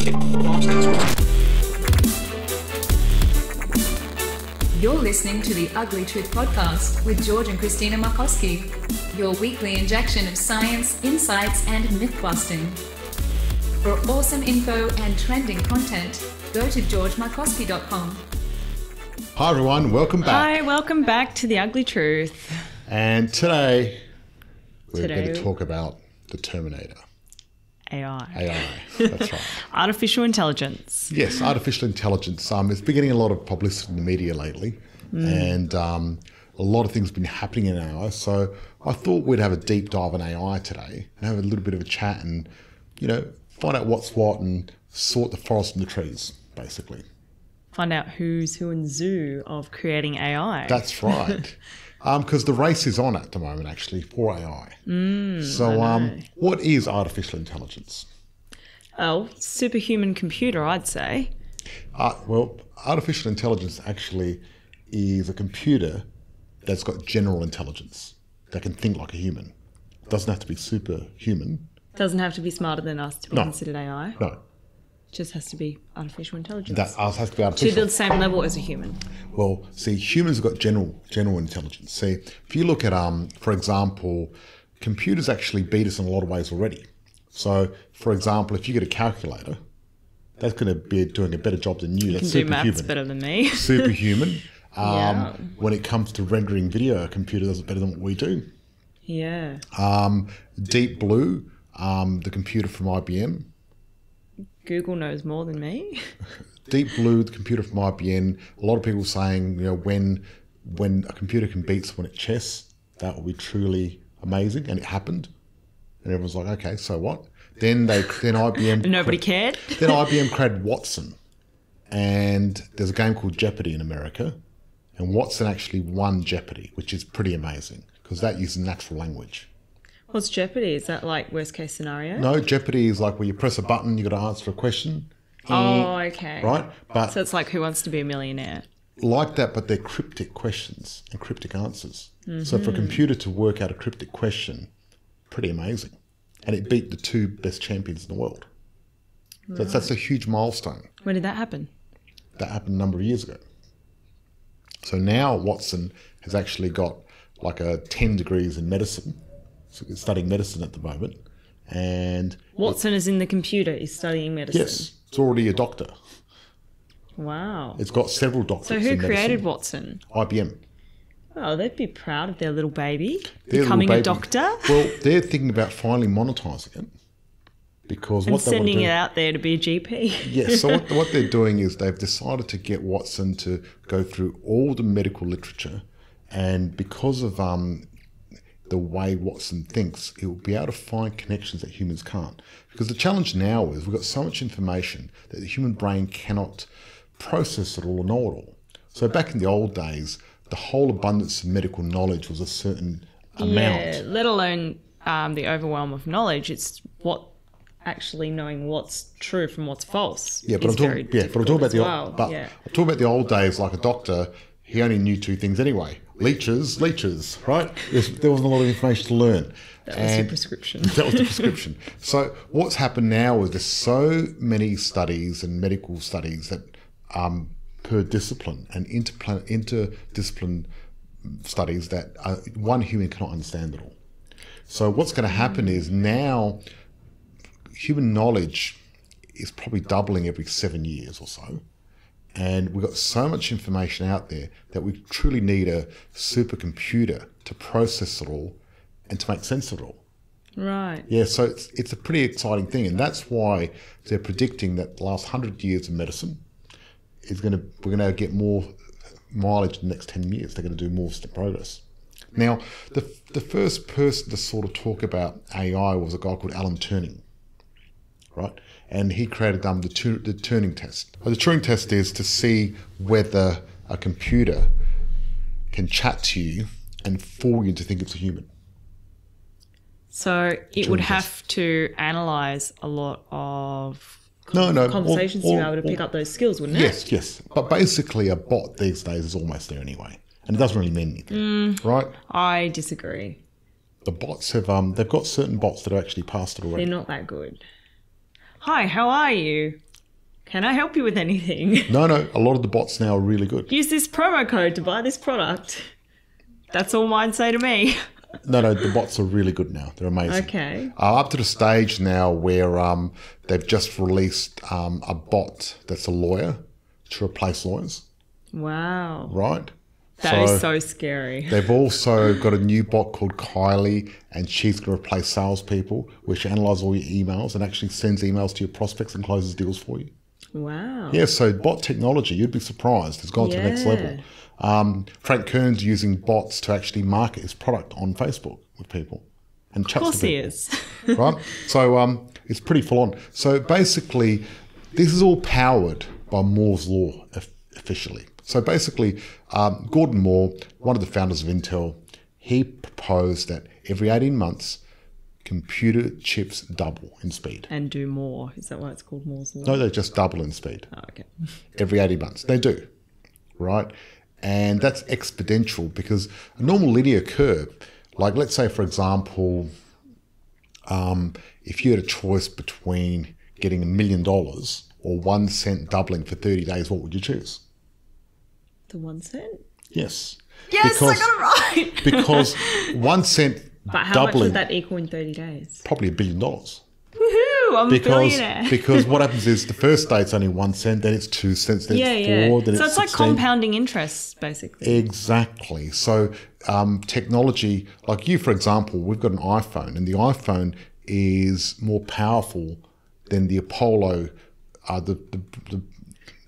You're listening to the Ugly Truth Podcast with George and Christina Markoski, your weekly injection of science, insights, and myth-busting. For awesome info and trending content, go to georgemarkoski.com. Hi everyone, welcome back. Hi, welcome back to the Ugly Truth. And today we're going to talk about the Terminator. AI, that's right. Artificial intelligence. Yes, artificial intelligence. It's been getting a lot of publicity in the media lately, and a lot of things have been happening in AI. So I thought we'd have a deep dive on AI today and have a little bit of a chat and, you know, find out what's what and sort the forest from the trees, basically. Find out who's who and zoo of creating AI. That's right. Because the race is on at the moment, actually, for AI. What is artificial intelligence? Oh, superhuman computer, I'd say. Well, artificial intelligence actually is a computer that's got general intelligence, that can think like a human. It doesn't have to be superhuman. Doesn't have to be smarter than us to be considered AI. No. Just has to be artificial intelligence. That has to be artificial. To the same level as a human. Well, see, humans have got general intelligence. See, if you look at, for example, computers actually beat us in a lot of ways already. So, for example, if you get a calculator, that's going to be doing a better job than you. That's can do superhuman. maths better than me. Superhuman. When it comes to rendering video, a computer does it better than what we do. Yeah. Deep Blue, the computer from IBM. Google knows more than me. Deep Blue, the computer from IBM. A lot of people saying, you know, when a computer can beat someone at chess, that will be truly amazing, and it happened. And everyone's like, okay, so what? Then IBM. Nobody cared. Then IBM created Watson, and there's a game called Jeopardy in America, and Watson actually won Jeopardy, which is pretty amazing because that uses natural language. What's Jeopardy? Is that like worst case scenario? No, Jeopardy is like where you press a button, you got to answer a question. Oh, okay. Right? But so it's like Who Wants to Be a Millionaire? Like that, but they're cryptic questions and cryptic answers. So for a computer to work out a cryptic question, pretty amazing. And it beat the two best champions in the world. Right. So that's a huge milestone. When did that happen? That happened a number of years ago. So now Watson has actually got like a 10 degrees in medicine. So he's studying medicine at the moment. And Watson is in the computer, is studying medicine. Yes, it's already a doctor. Wow. It's got several doctorates. So who created Watson? IBM. Oh, they'd be proud of their little baby becoming a doctor. Well, they're thinking about finally monetizing it. Because and sending it out there to be a GP. Yes, so what they're doing is they've decided to get Watson to go through all the medical literature, and because of the way Watson thinks, it will be able to find connections that humans can't. Because the challenge now is we've got so much information that the human brain cannot process it all or know it all. So back in the old days, the whole abundance of medical knowledge was a certain amount. Yeah, let alone the overwhelm of knowledge. It's actually knowing what's true from what's false. Yeah, but I'm talking about the old days. Like a doctor, he only knew two things anyway: leeches, right? There wasn't a lot of information to learn. That was your prescription. That was the prescription. So what's happened now is there's so many studies and medical studies that per discipline and interdiscipline studies that one human cannot understand at all. So what's going to happen is now human knowledge is probably doubling every 7 years or so. And we've got so much information out there that we truly need a supercomputer to process it all and to make sense of it all. Right. Yeah, so it's a pretty exciting thing. And that's why they're predicting that the last 100 years of medicine we're going to get more mileage in the next 10 years. They're going to do more progress. Now, the first person to sort of talk about AI was a guy called Alan Turing, right? And he created the Turing test. The Turing test is to see whether a computer can chat to you and fool you to think it's a human. So it would have to analyse a lot of conversations to be able to pick up those skills, wouldn't it? Yes. But basically a bot these days is almost there anyway. And it doesn't really mean anything, right? I disagree. The bots have, they've got certain bots that have actually passed it already. They're not that good. Hi, how are you? Can I help you with anything? No, a lot of the bots now are really good. Use this promo code to buy this product. That's all mine say to me. No, the bots are really good now. They're amazing. Okay. Up to the stage now where they've just released a bot that's a lawyer to replace lawyers. Wow. Right? That is so scary. They've also got a new bot called Kylie, and she's going to replace salespeople, which analyzes all your emails and actually sends emails to your prospects and closes deals for you. Wow. Yeah, so bot technology, you'd be surprised, has gone to the next level. Frank Kern's using bots to actually market his product on Facebook with people and chats to people. Of course he is. Right? So it's pretty full on. So basically, this is all powered by Moore's Law officially. So basically, Gordon Moore, one of the founders of Intel, he proposed that every 18 months, computer chips double in speed. And do more. Is that why it's called Moore's Law? No, they just double in speed. Oh, okay. Every 18 months. They do, right? And that's exponential because a normal linear curve, like let's say, for example, if you had a choice between getting $1 million or 1 cent doubling for 30 days, what would you choose? The 1 cent? Yes. Yes, I got it right. Because 1 cent But how doubling, much would that equal in 30 days? probably $1 billion. Woohoo! I'm a billionaire. Because what happens is the first day it's only 1 cent, then it's 2 cents, then it's 4, then so it's like 16. compounding interest, basically. Exactly. So technology, like you, for example, we've got an iPhone, and the iPhone is more powerful than the Apollo,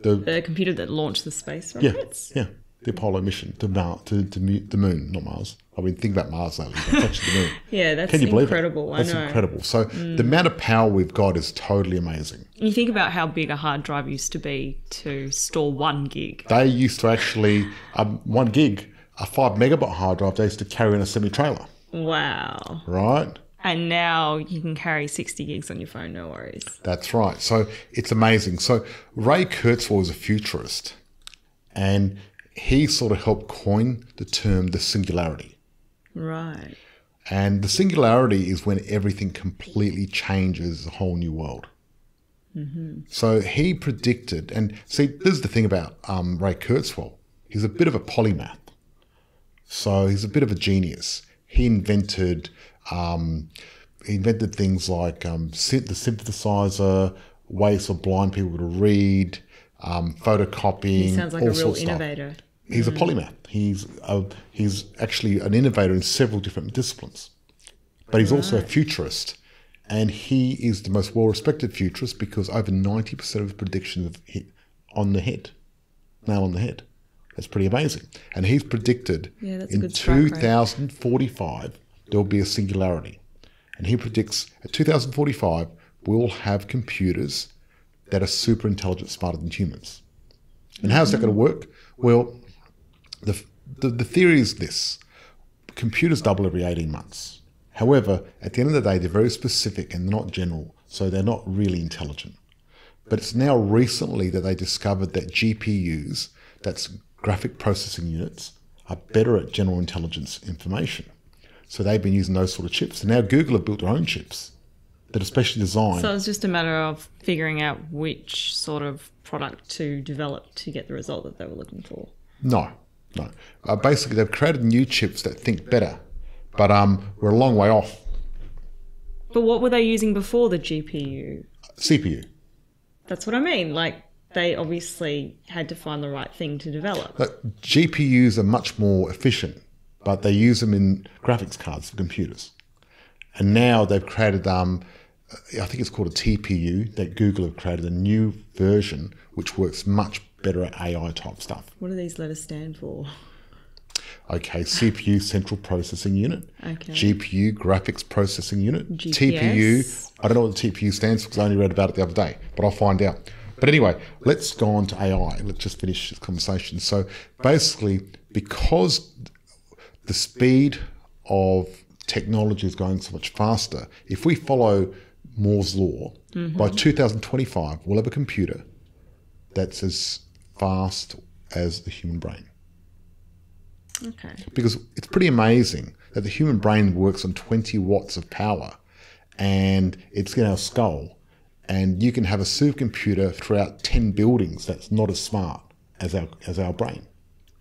The computer that launched the space rockets? Yeah. The Apollo mission to the moon, not Mars. I mean, think about Mars lately, but it's actually the moon. Yeah, that's Can you believe incredible. it? That's incredible. So the amount of power we've got is totally amazing. You think about how big a hard drive used to be to store 1 gig. They used to actually, 1 gig, a 5 megabyte hard drive, they used to carry in a semi-trailer. Wow. Right? And now you can carry 60 gigs on your phone, no worries. That's right. So it's amazing. So Ray Kurzweil was a futurist, and he sort of helped coin the term the singularity. Right. And the singularity is when everything completely changes, a whole new world. Mm-hmm. So he predicted, and see, this is the thing about Ray Kurzweil. He's a bit of a polymath. So he's a bit of a genius. He invented things like the synthesizer, ways for blind people to read, photocopying. He sounds like a real innovator. He's a polymath. He's actually an innovator in several different disciplines. But he's also a futurist. And he is the most well-respected futurist because over 90% of his predictions have hit on the head. Nail on the head. That's pretty amazing. And he's predicted in 2045 there will be a singularity. And he predicts at 2045 we'll have computers that are super intelligent, smarter than humans. And how's that going to work? Well, the theory is this. Computers double every 18 months. However, at the end of the day, they're very specific and not general, so they're not really intelligent. But it's now recently that they discovered that GPUs, that's graphic processing units, are better at general intelligence information. So they've been using those sort of chips. And now Google have built their own chips that are specially designed. So it's just a matter of figuring out which sort of product to develop to get the result that they were looking for. No. Basically, they've created new chips that think better, but we're a long way off. But what were they using before the GPU? CPU. That's what I mean. Like, they obviously had to find the right thing to develop. But GPUs are much more efficient, but they use them in graphics cards for computers. And now they've created, I think it's called a TPU, that Google have created a new version which works much better at AI type stuff. What do these letters stand for? Okay, CPU, Central Processing Unit. Okay. GPU, Graphics Processing Unit. GPS. TPU, I don't know what the TPU stands for because I only read about it the other day, but I'll find out. But anyway, let's go on to AI. Let's just finish this conversation. So basically, because the speed of technology is going so much faster, if we follow Moore's Law, by 2025, we'll have a computer that's as fast as the human brain. Okay. Because it's pretty amazing that the human brain works on 20 watts of power, and it's in our skull, And you can have a supercomputer throughout 10 buildings that's not as smart as our brain.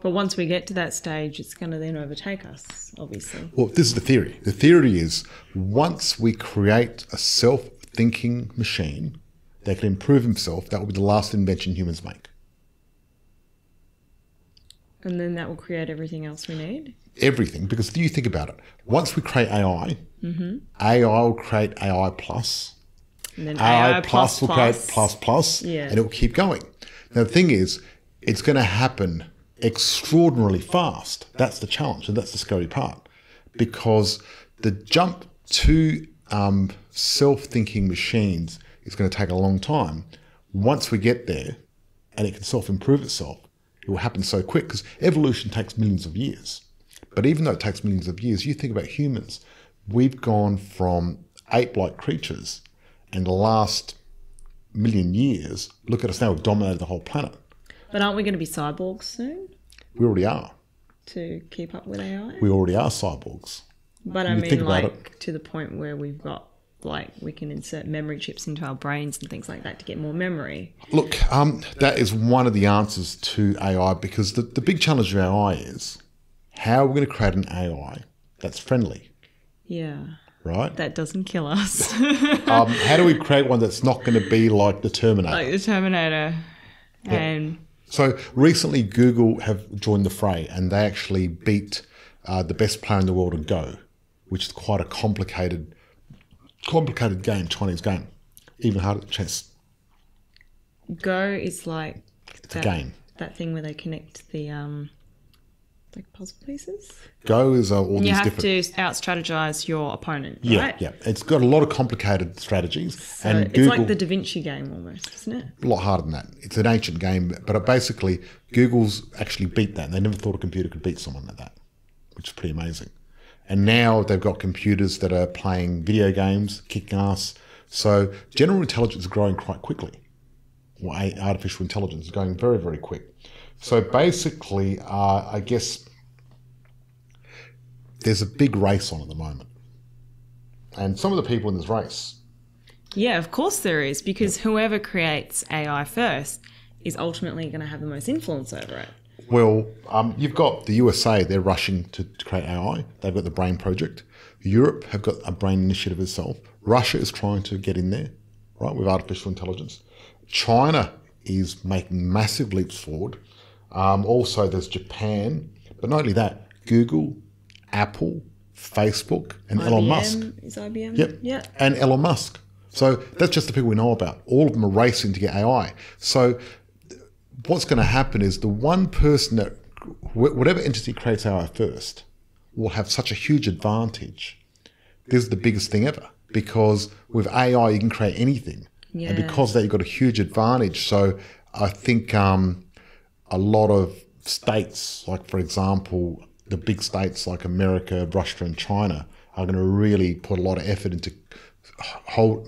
But once we get to that stage, it's going to then overtake us, obviously. Well, this is the theory. The theory is once we create a self-thinking machine that can improve himself, that will be the last invention humans make. And then that will create everything else we need? Everything, because you think about it. Once we create AI, AI will create AI plus. And then AI plus will create plus, yeah. and it will keep going. Now, the thing is, it's going to happen extraordinarily fast. That's the challenge, and that's the scary part. Because the jump to self-thinking machines is going to take a long time. Once we get there, and it can self-improve itself, it will happen so quick, because evolution takes millions of years. But even though it takes millions of years, you think about humans. We've gone from ape-like creatures, and the last million years, look at us now, we've dominated the whole planet. But aren't we going to be cyborgs soon? We already are. To keep up with AI? We already are cyborgs. But I mean, like, to the point where we've got, like, we can insert memory chips into our brains and things like that to get more memory. Look, that is one of the answers to AI, because the big challenge of AI is how are we going to create an AI that's friendly? Yeah. Right? That doesn't kill us. How do we create one that's not going to be like the Terminator? Like the Terminator. Yeah. And so recently Google have joined the fray, and they actually beat the best player in the world at Go, which is quite a complicated game, Chinese game, even harder than chess. Go is like It's a game. That thing where they connect the like puzzle pieces. Go is all these different. You have to out-strategize your opponent, Yeah, right? yeah. It's got a lot of complicated strategies. So and it's Google, like the Da Vinci game almost, isn't it? a lot harder than that. It's an ancient game, but basically Google's actually beat that. And they never thought a computer could beat someone like that, which is pretty amazing. And now they've got computers that are playing video games, kicking ass. So general intelligence is growing quite quickly. Well, artificial intelligence is going very, very quick. So basically, I guess there's a big race on at the moment. And some of the people in this race. Yeah, of course there is, because whoever creates AI first is ultimately going to have the most influence over it. Well, you've got the USA, they're rushing to create AI. They've got the BRAIN project. Europe have got a BRAIN initiative itself. Russia is trying to get in there, right, with artificial intelligence. China is making massive leaps forward. Also, there's Japan. But not only that, Google, Apple, Facebook, and IBM, Elon Musk. Is IBM? Yep. Yeah. And Elon Musk. So that's just the people we know about. All of them are racing to get AI. So what's going to happen is the one person that, whatever entity creates AI first, will have such a huge advantage. This is the biggest thing ever, because with AI you can create anything. Yeah. And because of that, you've got a huge advantage. So I think a lot of states, like for example, the big states like America, Russia and China are going to really put a lot of effort into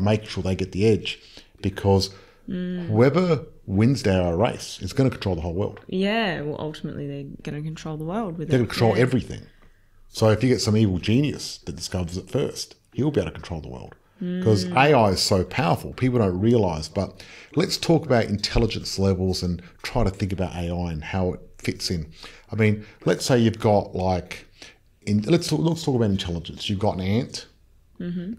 make sure they get the edge, because whoever wins their race is going to control the whole world. Yeah, well, ultimately they're going to control the world with it. They're going to control everything. So if you get some evil genius that discovers it first, he'll be able to control the world. Because AI is so powerful, people don't realise. But let's talk about intelligence levels and try to think about AI and how it fits in. I mean, let's say you've got let's talk about intelligence. You've got an ant,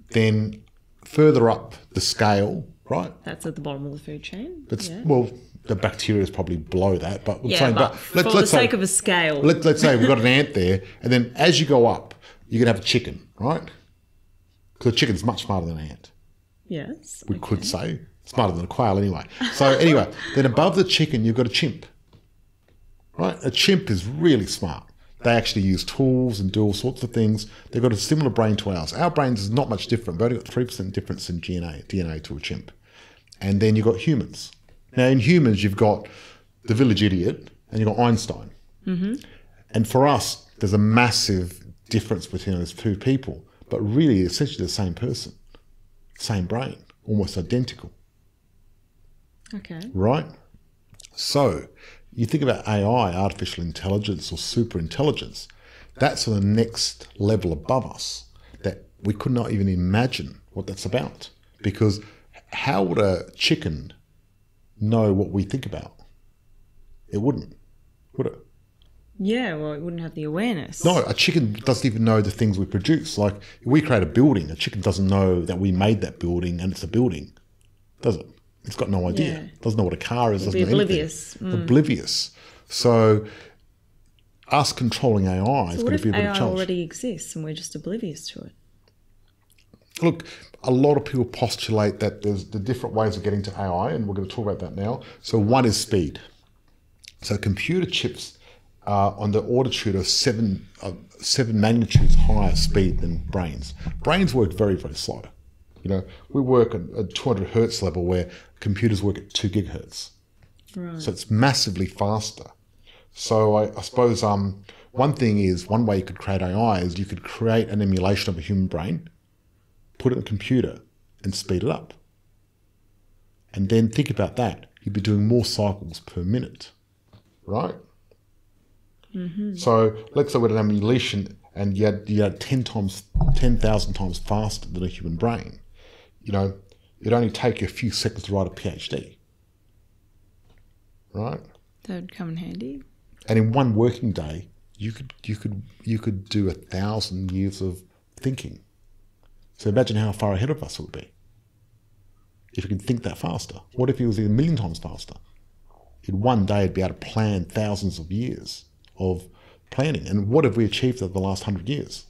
then further up the scale, right? That's at the bottom of the food chain. Well, the bacteria is probably below that, but for the sake of a scale. Let's say we've got an ant there, and then as you go up, you're going to have a chicken, right? Because a chicken's much smarter than an ant. Yes. We could say. Smarter than a quail anyway. So anyway, then above the chicken, you've got a chimp, right? A chimp is really smart. They actually use tools and do all sorts of things. They've got a similar brain to ours. Our brains is not much different. We've only got 3% difference in DNA to a chimp. And then you've got humans. Now, in humans, you've got the village idiot and you've got Einstein. And for us, there's a massive difference between those two people, but really essentially the same person, same brain, almost identical. Okay. Right? So you think about AI, artificial intelligence or super intelligence, that's on the next level above us that we could not even imagine what that's about. Because how would a chicken know what we think about? It wouldn't, would it? Yeah, well, it wouldn't have the awareness. No, a chicken doesn't even know the things we produce. Like, if we create a building, a chicken doesn't know that we made that building and it's a building, does it? It's got no idea. Yeah. Doesn't know what a car is. It'd Doesn't be know oblivious. anything. Oblivious. So us controlling AI is So going what to if be a bit of a AI challenge. already exists and we're just oblivious to it? Look, a lot of people postulate that there's the different ways of getting to AI, and we're going to talk about that now. So one is speed. So computer chips are on the order of seven magnitudes higher speed than brains. Brains work very, very slow. You know, we work at 200 hertz level where computers work at 2 gigahertz. Right. So it's massively faster. So I suppose one thing is, one way you could create AI is you could create an emulation of a human brain, put it in a computer and speed it up. And then think about that. You'd be doing more cycles per minute, right? Mm-hmm. So let's say with an emulation and you had 10,000 times faster than a human brain. You know, it'd only take you a few seconds to write a PhD, right? That would come in handy. And in one working day, you could do 1,000 years of thinking. So imagine how far ahead of us it would be if you could think that faster. What if it was a million times faster? In one day, it'd be able to plan thousands of years of planning. And what have we achieved over the last 100 years?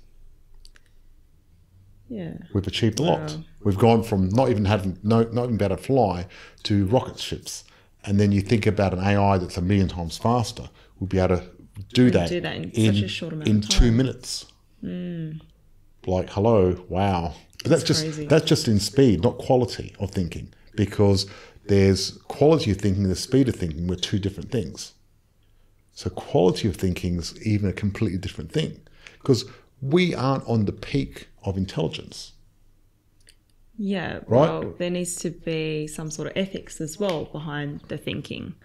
Yeah. We've achieved a lot. Wow. We've gone from not even be able to fly to rocket ships. And then you think about an AI that's 1 million times faster. We'll be able to do that in such a short amount in of time. 2 minutes. Like, hello, wow. But that's crazy. just in speed, not quality of thinking, because there's quality of thinking and the speed of thinking were two different things. So quality of thinking is even a completely different thing, because we aren't on the peak of intelligence. Yeah, Right? well, there needs to be some sort of ethics as well behind the thinking.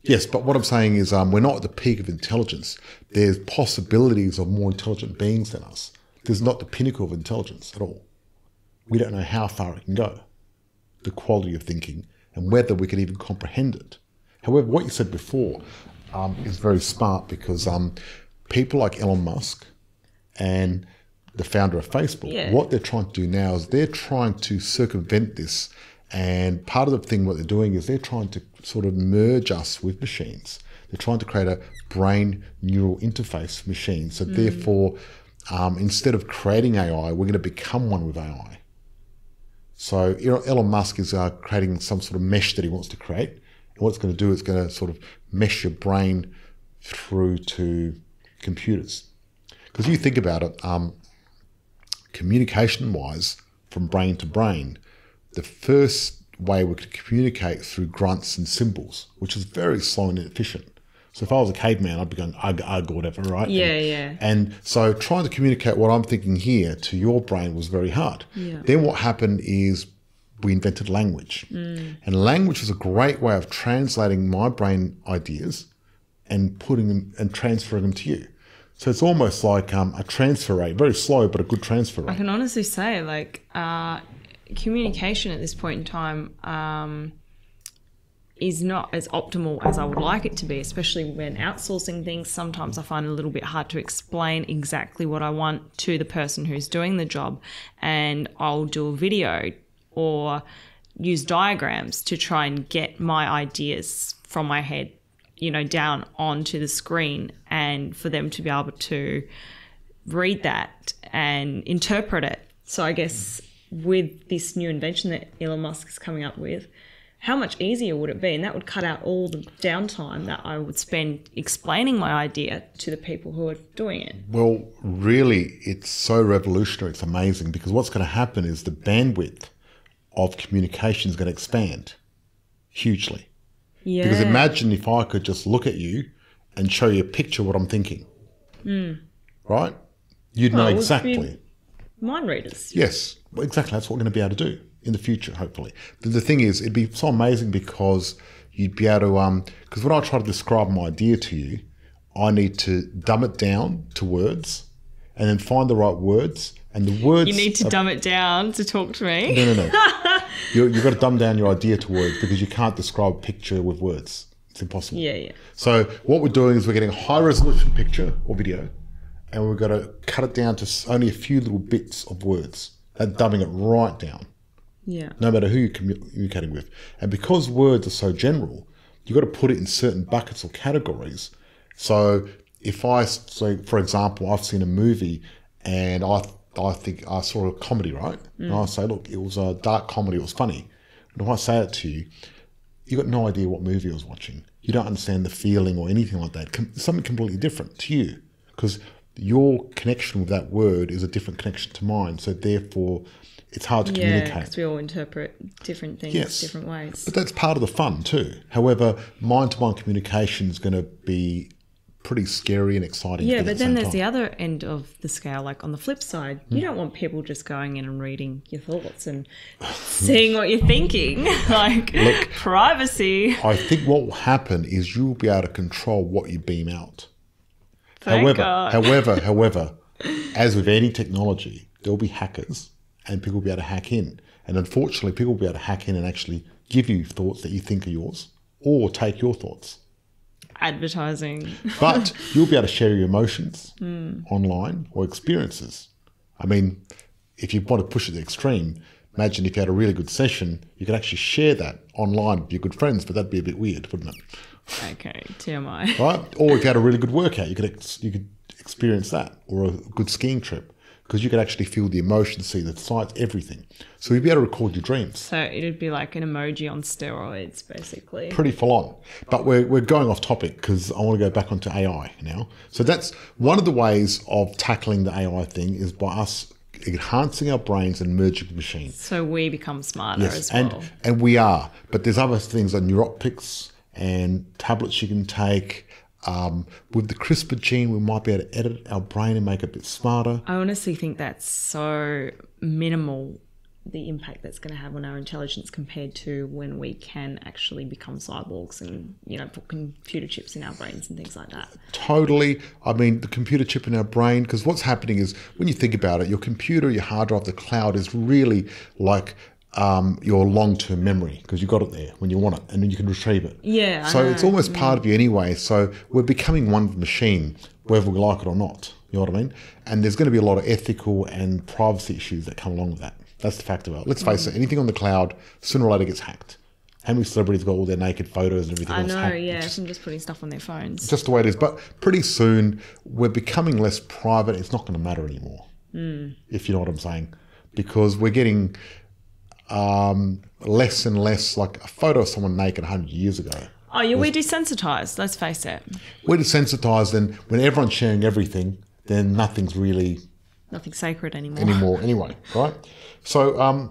Yes, but what I'm saying is we're not at the peak of intelligence. There's possibilities of more intelligent beings than us. There's not the pinnacle of intelligence at all. We don't know how far it can go, the quality of thinking, and whether we can even comprehend it. However, what you said before is very smart, because people like Elon Musk and the founder of Facebook, what they're trying to do now is they're trying to circumvent this. And part of the thing what they're doing is they're trying to sort of merge us with machines. They're trying to create a brain neural interface machine. So therefore, instead of creating AI, we're going to become one with AI. So Elon Musk is creating some sort of mesh that he wants to create. And what it's going to do is going to sort of mesh your brain through to computers. Because you think about it, communication-wise, from brain to brain, the first way we could communicate through grunts and symbols, which is very slow and inefficient. So if I was a caveman, I'd be going ugh, ugh, or whatever, right? Yeah. And so trying to communicate what I'm thinking here to your brain was very hard. Yeah. Then what happened is we invented language. And language is a great way of translating my brain ideas and putting them and transferring them to you. So it's almost like a transfer rate, very slow, but a good transfer rate. I can honestly say, like, communication at this point in time is not as optimal as I would like it to be, especially when outsourcing things. Sometimes I find it a little bit hard to explain exactly what I want to the person who's doing the job, and I'll do a video or use diagrams to try and get my ideas from my head, down onto the screen, and for them to be able to read that and interpret it. So I guess with this new invention that Elon Musk is coming up with, how much easier would it be? And that would cut out all the downtime that I would spend explaining my idea to the people who are doing it. Well, really, it's so revolutionary. It's amazing, because what's going to happen is the bandwidth of communication is going to expand hugely. Yeah. Because imagine if I could just look at you and show you a picture of what I'm thinking. Right? You'd know exactly. Mind readers. Yes, exactly. That's what we're going to be able to do in the future, hopefully. The thing is, it'd be so amazing, because you'd be able to, because when I try to describe my idea to you, I need to dumb it down to words and then find the right words. And the words... You need to dumb it down to talk to me? No. You've got to dumb down your idea to words because you can't describe a picture with words. It's impossible. Yeah. So what we're doing is we're getting a high resolution picture or video, and we've got to cut it down to only a few little bits of words and dumbing it right down. Yeah. No matter who you're communicating with. And because words are so general, you've got to put it in certain buckets or categories. So if I say, for example, I've seen a movie and I think I saw a comedy, right? And I say, look, it was a dark comedy, it was funny. And if I say it to you, you've got no idea what movie I was watching. You don't understand the feeling or anything like that. Something completely different to you because your connection with that word is a different connection to mine. So therefore, it's hard to communicate. Yeah, because we all interpret different things different ways. But that's part of the fun too. However, mind-to-mind communication is going to be pretty scary and exciting. Yeah, but then there's the other end of the scale. Like on the flip side, you don't want people just going in and reading your thoughts and seeing what you're thinking. Like, look, privacy. I think what will happen is you'll be able to control what you beam out. Thank God. However, as with any technology, there'll be hackers and people will be able to hack in. And unfortunately, people will be able to hack in and actually give you thoughts that you think are yours or take your thoughts. Advertising. But you'll be able to share your emotions online or experiences. I mean, if you want to push it to the extreme, imagine if you had a really good session, you could actually share that online with your good friends, but that'd be a bit weird, wouldn't it? Okay, TMI. Right? Or if you had a really good workout, you could experience that, or a good skiing trip, because you could actually feel the emotion, see the sights, everything. So you'd be able to record your dreams. So it'd be like an emoji on steroids, basically. Pretty full on. But we're going off topic because I want to go back onto AI now. So that's one of the ways of tackling the AI thing is by us enhancing our brains and merging with machines. So we become smarter as well. And we are. But there's other things like neuropics and tablets you can take. With the CRISPR gene, we might be able to edit our brain and make it a bit smarter. I honestly think that's so minimal, the impact that's going to have on our intelligence compared to when we can actually become cyborgs and, put computer chips in our brains and things like that. Totally. I mean, the computer chip in our brain, because what's happening is when you think about it, your computer, your hard drive, the cloud is really like your long-term memory because you got it there when you want it and then you can retrieve it. Yeah. So it's almost part of you anyway. So we're becoming one with the machine, whether we like it or not. You know what I mean? And there's going to be a lot of ethical and privacy issues that come along with that. That's the fact about it. Let's face it, anything on the cloud, sooner or later gets hacked. How many celebrities got all their naked photos and everything else hacked? I know, from just putting stuff on their phones. Just the way it is. But pretty soon, we're becoming less private. It's not going to matter anymore, if you know what I'm saying. Because we're getting less and less, like a photo of someone naked 100 years ago. Oh, yeah, we're desensitized, let's face it. We're desensitized, and when everyone's sharing everything, then nothing's really... Nothing's sacred anymore. Anyway, right? So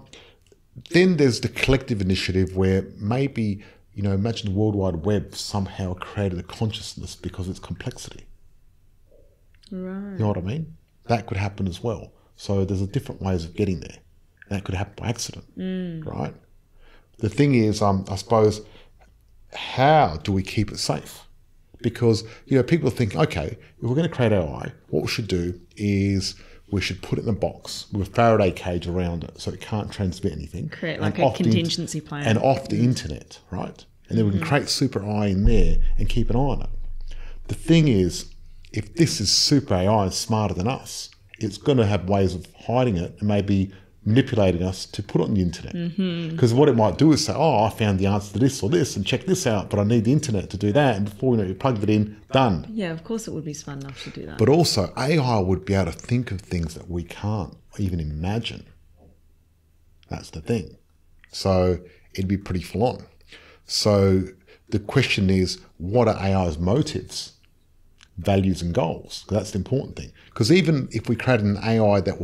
then there's the collective initiative where maybe, imagine the World Wide Web somehow created a consciousness because of its complexity. Right. You know what I mean? That could happen as well. So there's different ways of getting there. That could happen by accident, right? The thing is, I suppose, how do we keep it safe? Because, people think, okay, if we're going to create AI, what we should do is we should put it in a box with a Faraday cage around it so it can't transmit anything. Create like a contingency plan. And off the internet, right? And then we can create super AI in there and keep an eye on it. The thing is, if this is super AI and smarter than us, it's going to have ways of hiding it and maybe manipulating us to put it on the internet. Because what it might do is say, I found the answer to this or this and check this out, but I need the internet to do that. And before you plugged it in, done. Yeah, of course it would be smart enough to do that. But also, AI would be able to think of things that we can't even imagine. That's the thing. So it'd be pretty full on. So the question is, what are AI's motives, values and goals? That's the important thing. Because even if we created an AI that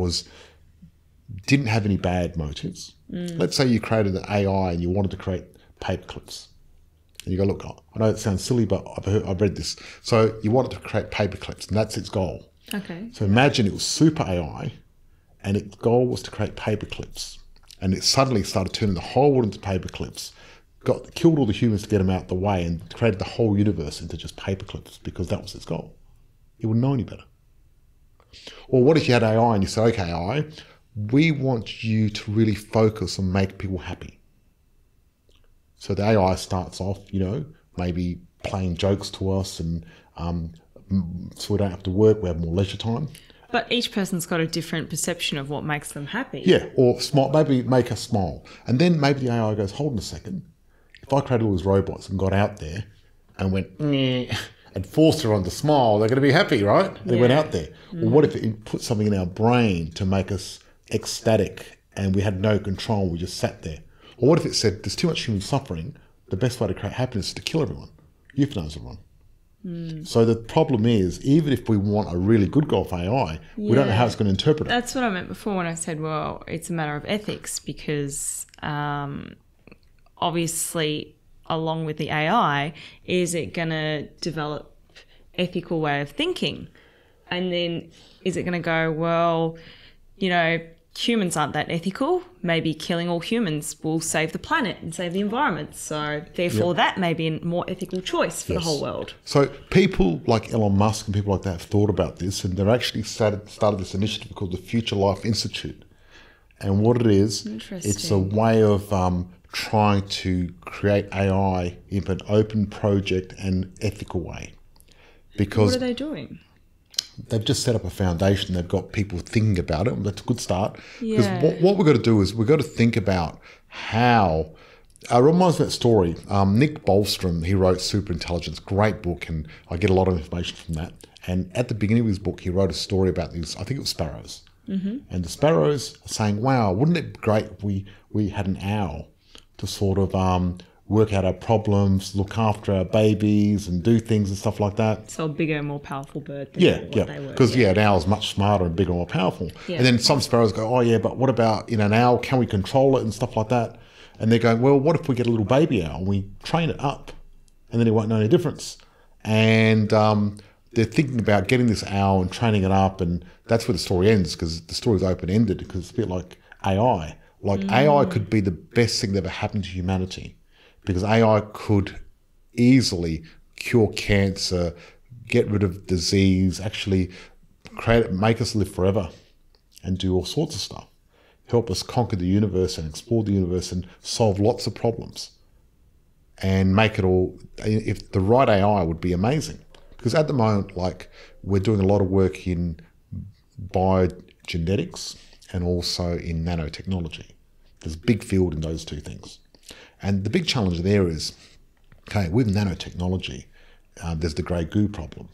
didn't have any bad motives. Let's say you created an AI and you wanted to create paper clips. And you go, look, I know it sounds silly, but I've read this. So you wanted to create paper clips and that's its goal. Okay. So imagine it was super AI and its goal was to create paper clips. And it suddenly started turning the whole world into paper clips, killed all the humans to get them out the way and created the whole universe into just paper clips because that was its goal. It wouldn't know any better. Or what if you had AI and you said, okay, AI, we want you to really focus and make people happy. So the AI starts off, maybe playing jokes to us, and so we don't have to work, we have more leisure time. But each person's got a different perception of what makes them happy. Yeah, or smile, maybe make us smile. And then maybe the AI goes, hold on a second. If I created all these robots and got out there and went, "Nyeh," and forced everyone to smile, they're going to be happy, right? They went out there. Or what if it put something in our brain to make us ecstatic and we had no control, we just sat there? Or what if it said, there's too much human suffering, the best way to create happiness is to kill everyone, euthanize everyone. So the problem is, even if we want a really good goal for AI, we don't know how it's going to interpret it. That's what I meant before when I said, well, it's a matter of ethics, because obviously, along with the AI, is it going to develop ethical way of thinking? And then is it going to go, well, humans aren't that ethical. Maybe killing all humans will save the planet and save the environment. So therefore, that may be a more ethical choice for the whole world. So people like Elon Musk and people like that have thought about this, and they've actually started this initiative called the Future Life Institute. And what it is, it's a way of trying to create AI in an open project and ethical way. Because what are they doing? They've just set up a foundation. They've got people thinking about it. That's a good start. Because what we've got to do is we've got to think about how. It reminds me of that story. Nick Bostrom, he wrote Superintelligence, great book, and I get a lot of information from that. And at the beginning of his book, he wrote a story about these, I think it was sparrows. And the sparrows are saying, wow, wouldn't it be great if we had an owl to sort of work out our problems, look after our babies and do things and stuff like that. So a bigger, more powerful bird than what they were. Because an owl's much smarter and bigger and more powerful. Yeah. And then some sparrows go, oh yeah, but what about an owl? Can we control it and stuff like that? And they're going, well, what if we get a little baby owl and we train it up and then it won't know any difference? And they're thinking about getting this owl and training it up, and that's where the story ends, because the story's open-ended, because it's a bit like AI. AI could be the best thing that ever happened to humanity, because AI could easily cure cancer, get rid of disease, actually make us live forever and do all sorts of stuff, help us conquer the universe and explore the universe and solve lots of problems and make it all. If the right AI would be amazing, because at the moment, we're doing a lot of work in biogenetics and also in nanotechnology. There's a big field in those two things. And the big challenge there is, with nanotechnology, there's the grey goo problem.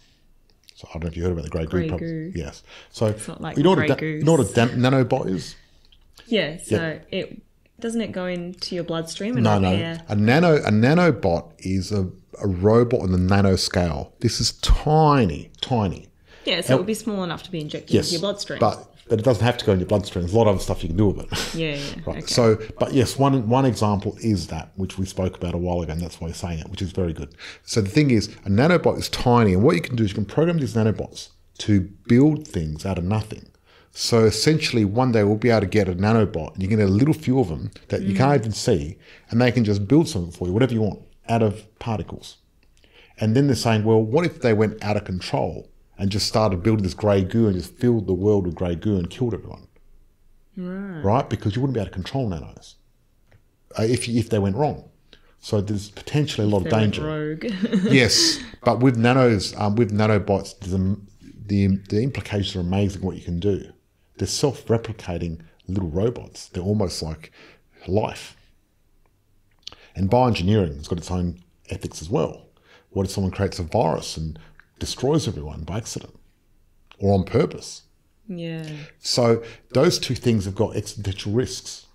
So I don't know if you heard about the grey goo problem. Yes. So it's not like grey goo. You know what a nanobot is? Yeah. So doesn't it go into your bloodstream? And No. A nanobot is a robot on the nanoscale. This is tiny. Yeah. So it would be small enough to be injected into your bloodstream. But it doesn't have to go in your bloodstream. There's a lot of other stuff you can do with it. Yeah. Right. Okay. So, but yes, one example is that, which we spoke about a while ago, and that's why you're saying it, which is very good. So the thing is, a nanobot is tiny, and what you can do is you can program these nanobots to build things out of nothing. So essentially, one day we'll be able to get a nanobot, and you can get a little few of them that you can't even see, and they can just build something for you, whatever you want, out of particles. And then they're saying, well, what if they went out of control and just started building this grey goo and just filled the world with grey goo and killed everyone? Right? Because you wouldn't be able to control nanos if they went wrong. So there's potentially a lot of danger. Rogue. Yes, but with nanobots, the implications are amazing. What you can do, they're self-replicating little robots. They're almost like life. And bioengineering has got its own ethics as well. What if someone creates a virus and destroys everyone by accident or on purpose? Yeah. So those two things have got existential risks.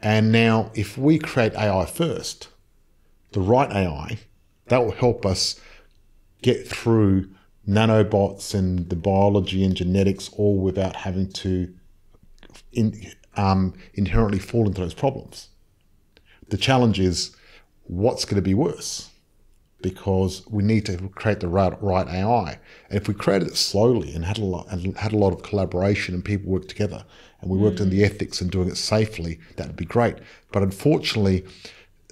And now if we create AI first, the right AI, that will help us get through nanobots and the biology and genetics all without having to inherently fall into those problems. The challenge is, what's going to be worse? Because we need to create the right AI. And if we created it slowly and had a lot of collaboration and people worked together and we worked on the ethics and doing it safely, that would be great. But unfortunately,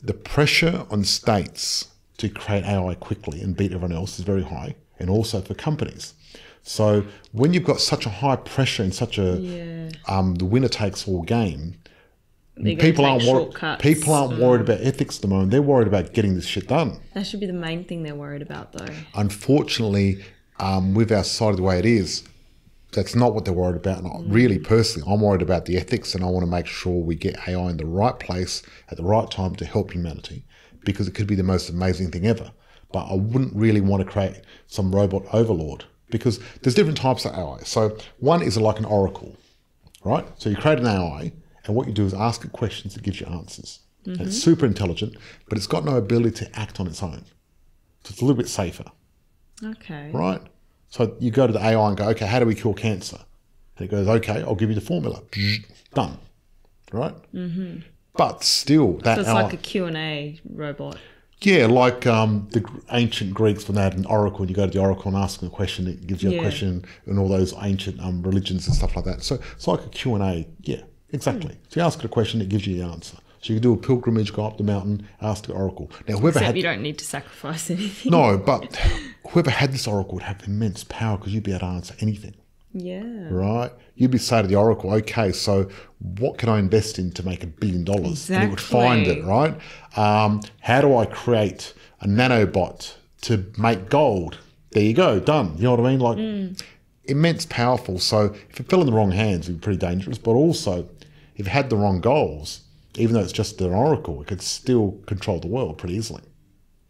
the pressure on states to create AI quickly and beat everyone else is very high, and also for companies. So when you've got such a high pressure and such a the winner takes all game, people aren't worried about ethics at the moment. They're worried about getting this shit done. That should be the main thing they're worried about, though. Unfortunately, with our society the way it is, that's not what they're worried about. And really, personally, I'm worried about the ethics, and I want to make sure we get AI in the right place at the right time to help humanity, because it could be the most amazing thing ever. But I wouldn't really want to create some robot overlord, because there's different types of AI. So one is like an oracle, right? So you create an AI, and what you do is ask it questions that gives you answers. And it's super intelligent, but it's got no ability to act on its own. So it's a little bit safer. Okay. Right? So you go to the AI and go, okay, how do we cure cancer? And it goes, okay, I'll give you the formula. Done. Right? But still, that So it's AI, like a Q&A robot. yeah, like the ancient Greeks, when they had an oracle, and you go to the oracle and ask them a question, it gives you a question, and all those ancient religions and stuff like that. So it's like a Q&A. Yeah, exactly. So you ask it a question, it gives you the answer. So you can do a pilgrimage, go up the mountain, ask the oracle. Now, Except you don't need to sacrifice anything. No, but whoever had this oracle would have immense power, because you'd be able to answer anything. Yeah. Right? You'd be saying to the oracle, okay, so what can I invest in to make $1 billion? Exactly. And it would find it, right? How do I create a nanobot to make gold? There you go, done. You know what I mean? Like, immense powerful. So if it fell in the wrong hands, it would be pretty dangerous. But also, if it had the wrong goals, even though it's just an oracle, it could still control the world pretty easily.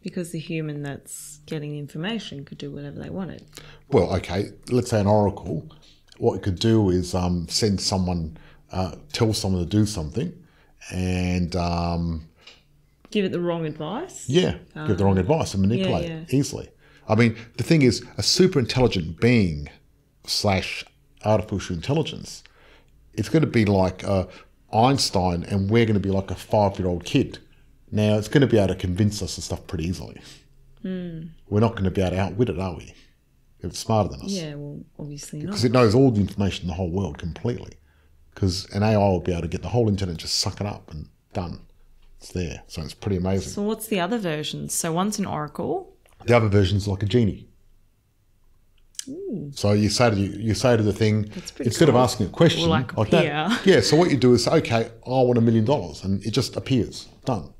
Because the human that's getting the information could do whatever they wanted. Well, okay, let's say an oracle. What it could do is send someone, tell someone to do something, and give it the wrong advice? Yeah, give the wrong advice and manipulate it easily. I mean, the thing is, a super intelligent being / artificial intelligence, it's going to be like Einstein, and we're going to be like a 5-year-old kid. Now, it's going to be able to convince us of stuff pretty easily. We're not going to be able to outwit it, are we? If it's smarter than us. Yeah, well, obviously not. Because it knows all the information in the whole world completely. Because an AI will be able to get the whole internet, just suck it up, and done. It's there. So it's pretty amazing. So what's the other versions? So one's an oracle. The other version's like a genie. So you say to the thing, instead of asking a question like that, yeah. So what you do is say, okay, I want $1 million, and it just appears. Done.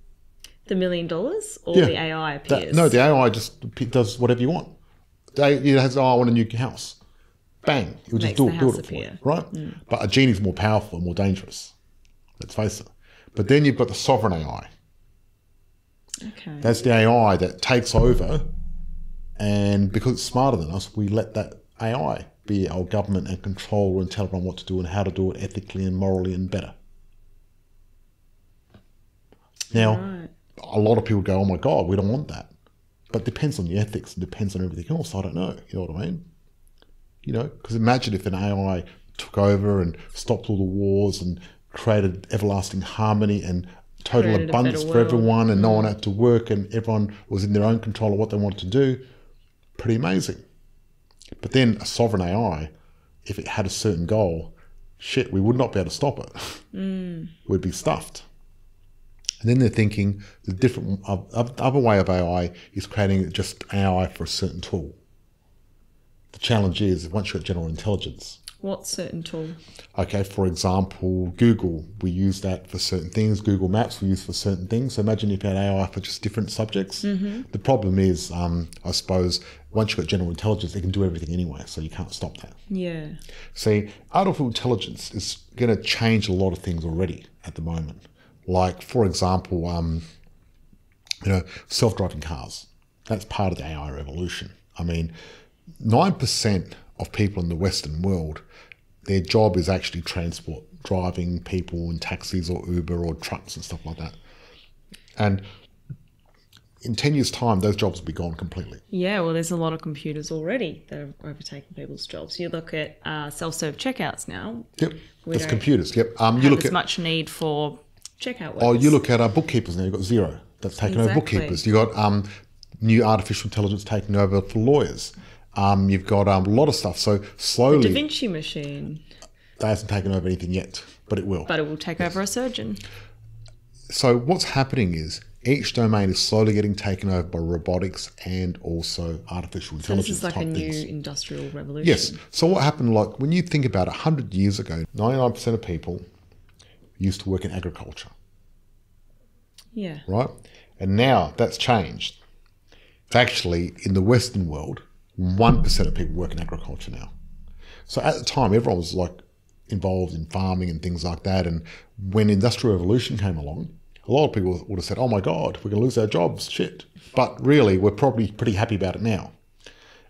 The $1 million, or the AI appears? No, the AI just does whatever you want. It has, I want a new house. Bang, it will just do it for you, right? But a genie's more powerful and more dangerous. Let's face it. But then you've got the sovereign AI. Okay. That's the AI that takes over, and because it's smarter than us, we let that AI be our government and control and tell everyone what to do and how to do it ethically and morally and better. Now, a lot of people go, oh my God, we don't want that. But it depends on the ethics and depends on everything else. I don't know. You know what I mean? You know, because imagine if an AI took over and stopped all the wars and created everlasting harmony and total abundance for everyone, and no one had to work and everyone was in their own control of what they wanted to do. Pretty amazing. But then a sovereign AI, if it had a certain goal, shit, we would not be able to stop it. We'd be stuffed. And then they're thinking the different other way of AI is creating just AI for a certain tool. The challenge is, once you've got general intelligence. What certain tool? Okay, for example, Google, we use that for certain things. Google Maps we use for certain things. So imagine if you had AI for just different subjects. The problem is, I suppose, once you've got general intelligence, it can do everything anyway, so you can't stop that. Yeah. See, artificial intelligence is going to change a lot of things already at the moment. Like, for example, self-driving cars. That's part of the AI revolution. I mean, 9% of people in the Western world, their job is actually transport, driving people in taxis or Uber or trucks and stuff like that. And in 10 years' time, those jobs will be gone completely. Yeah, well, there's a lot of computers already that have overtaken people's jobs. You look at self-serve checkouts now. Yep, there's computers. Yep. You look at much need for checkout workers. Oh, you look at bookkeepers now. You've got Xero. That's taken over bookkeepers. You've got new artificial intelligence taking over for lawyers. You've got a lot of stuff. So slowly... The Da Vinci machine. That hasn't taken over anything yet, but it will. But it will take over a surgeon. So what's happening is each domain is slowly getting taken over by robotics and also artificial So intelligence this is like a type new things. industrial revolution. Yes. So what happened, like when you think about 100 years ago, 99% of people used to work in agriculture, Yeah. right? And now that's changed. It's actually, in the Western world, 1% of people work in agriculture now. So at the time, everyone was like involved in farming and things like that. And when the Industrial Revolution came along, a lot of people would have said, oh my God, we're going to lose our jobs, shit. But really, we're probably pretty happy about it now.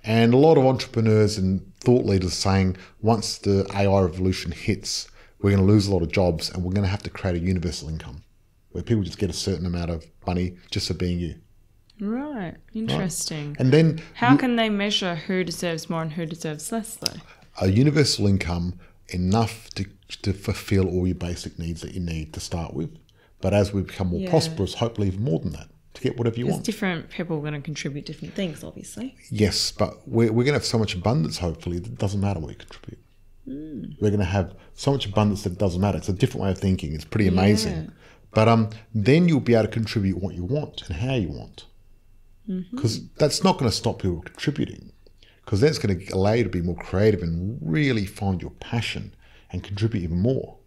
And a lot of entrepreneurs and thought leaders are saying, once the AI revolution hits, we're going to lose a lot of jobs and we're going to have to create a universal income where people just get a certain amount of money just for being you. Right. Interesting. Right? And then how can they measure who deserves more and who deserves less, though? A universal income enough to fulfill all your basic needs that you need to start with. But as we become more prosperous, hopefully even more than that, to get whatever you want. Different people are going to contribute different things, obviously. Yes, but we're going to have so much abundance, hopefully, that it doesn't matter what you contribute. We're going to have so much abundance that it doesn't matter. It's a different way of thinking. It's pretty amazing. Yeah. But then you'll be able to contribute what you want and how you want. Because that's not going to stop people contributing. Because that's going to allow you to be more creative and really find your passion and contribute even more.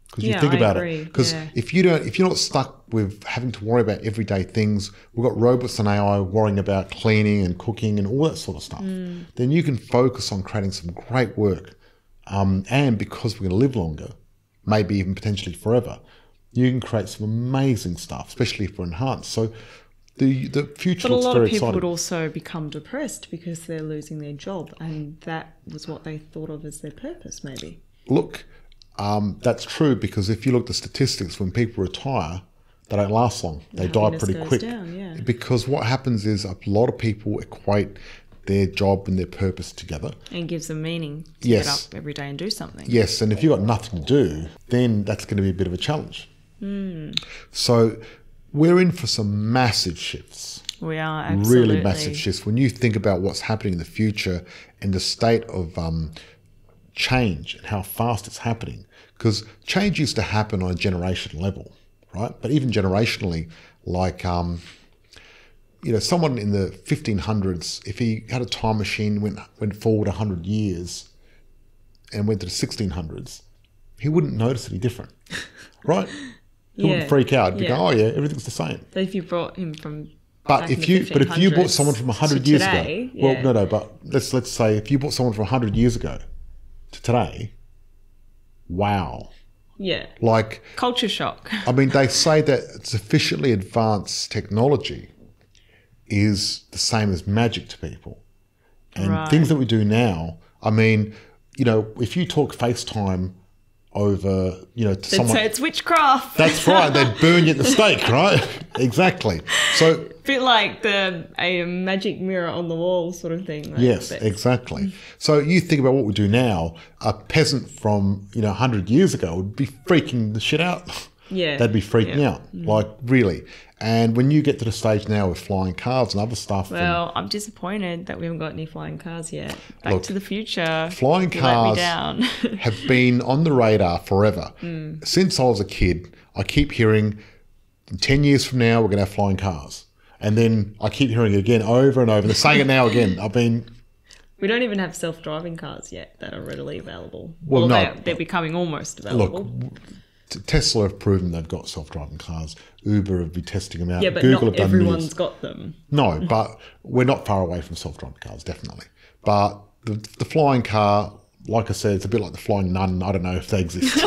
Because you think about it. Because if you're not stuck with having to worry about everyday things, we've got robots and AI worrying about cleaning and cooking and all that sort of stuff. Then you can focus on creating some great work. And because we're going to live longer, maybe even potentially forever, you can create some amazing stuff, especially if we're enhanced. So the future looks very exciting. But a lot of people would also become depressed because they're losing their job, and that was what they thought of as their purpose, maybe. Look, that's true, because if you look at the statistics, when people retire, they don't last long. They die pretty quick. Down, Because what happens is a lot of people equate their job and their purpose together. And gives them meaning to get up every day and do something. Yes, and if you've got nothing to do, then that's going to be a bit of a challenge. So we're in for some massive shifts. We are, absolutely. Really massive shifts. When you think about what's happening in the future and the state of change and how fast it's happening, because change used to happen on a generation level, right? But even generationally, like, someone in the 1500s, if he had a time machine, went forward 100 years and went to the 1600s, he wouldn't notice any different, right? He wouldn't freak out. He'd go, oh yeah, everything's the same. So if you brought him from But if you bought someone from 100 years ago, but let's say if you bought someone from 100 years ago to today, wow. Yeah. Like culture shock. I mean, they say that sufficiently advanced technology is the same as magic to people. And things that we do now, I mean, if you talk FaceTime over, to someone, say it's witchcraft. That's right. They'd burn you at the stake, right? Exactly. So a bit like a magic mirror on the wall sort of thing. Like yes, exactly. So you think about what we do now. A peasant from 100 years ago would be freaking the shit out. Yeah, they'd be freaking out, like really. And when you get to the stage now with flying cars and other stuff, well, I'm disappointed that we haven't got any flying cars yet. Back to the Future. Flying cars have been on the radar forever. Since I was a kid, I keep hearing 10 years from now we're going to have flying cars, and then I keep hearing it again over and over. They're saying it now again. We don't even have self-driving cars yet that are readily available. Well, no, they're becoming almost available. Look, Tesla have proven they've got self-driving cars. Uber have been testing them out. Yeah, but Google not have done everyone's got them. No, but we're not far away from self-driving cars, definitely. But the flying car, like I said, it's a bit like the flying nun. I don't know if they exist. We're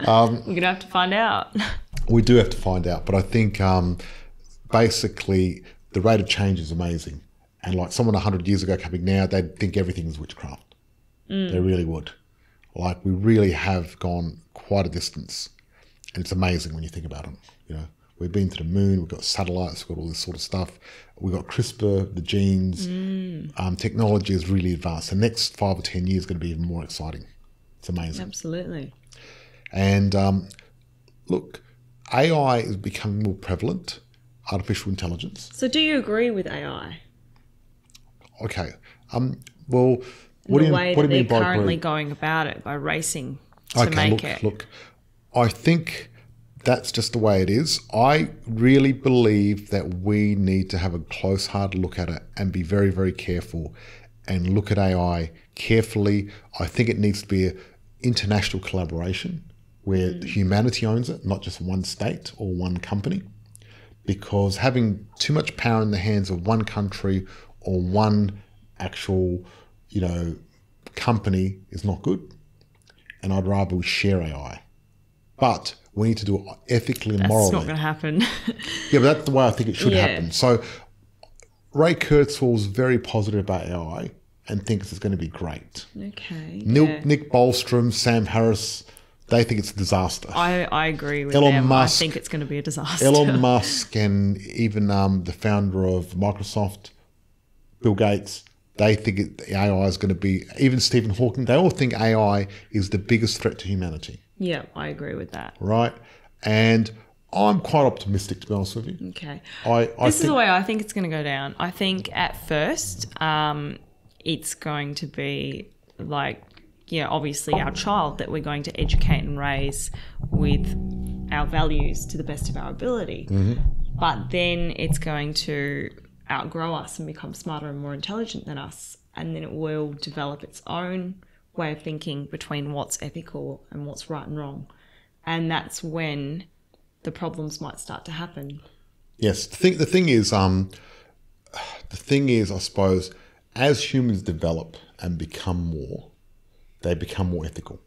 going to have to find out. We do have to find out. But I think basically the rate of change is amazing. And like someone 100 years ago coming now, they'd think everything is witchcraft. They really would. Like we really have gone quite a distance, and it's amazing when you think about it. We've been to the moon, we've got satellites, we've got all this sort of stuff. We've got CRISPR, the genes. Technology is really advanced. The next 5 or 10 years is going to be even more exciting. It's amazing. Absolutely. And look, AI is becoming more prevalent, artificial intelligence. So do you agree with AI? Okay. Well, what do you mean by currently going about it by racing to make it? Look, I think that's just the way it is. I really believe that we need to have a close, hard look at it and be very, very careful and look at AI carefully. I think it needs to be an international collaboration where humanity owns it, not just one state or one company, because having too much power in the hands of one country or one actual, company is not good. And I'd rather we share AI. But we need to do it ethically and morally. That's not going to happen. Yeah, but that's the way I think it should happen. So Ray Kurzweil's very positive about AI and thinks it's going to be great. Okay. Nick Bostrom, Sam Harris, they think it's a disaster. I agree with Elon them. Musk, I think it's going to be a disaster. Elon Musk and even the founder of Microsoft, Bill Gates, they think AI is going to be, even Stephen Hawking, they all think AI is the biggest threat to humanity. Yeah, I agree with that. Right? And I'm quite optimistic, to be honest with you. Okay. This is the way I think it's going to go down. I think at first it's going to be like, obviously our child that we're going to educate and raise with our values to the best of our ability. Mm-hmm. But then it's going to outgrow us and become smarter and more intelligent than us. And then it will develop its own way of thinking between what's ethical and what's right and wrong. And that's when the problems might start to happen. Yes. The thing is, I suppose, as humans develop and become more, they become more ethical.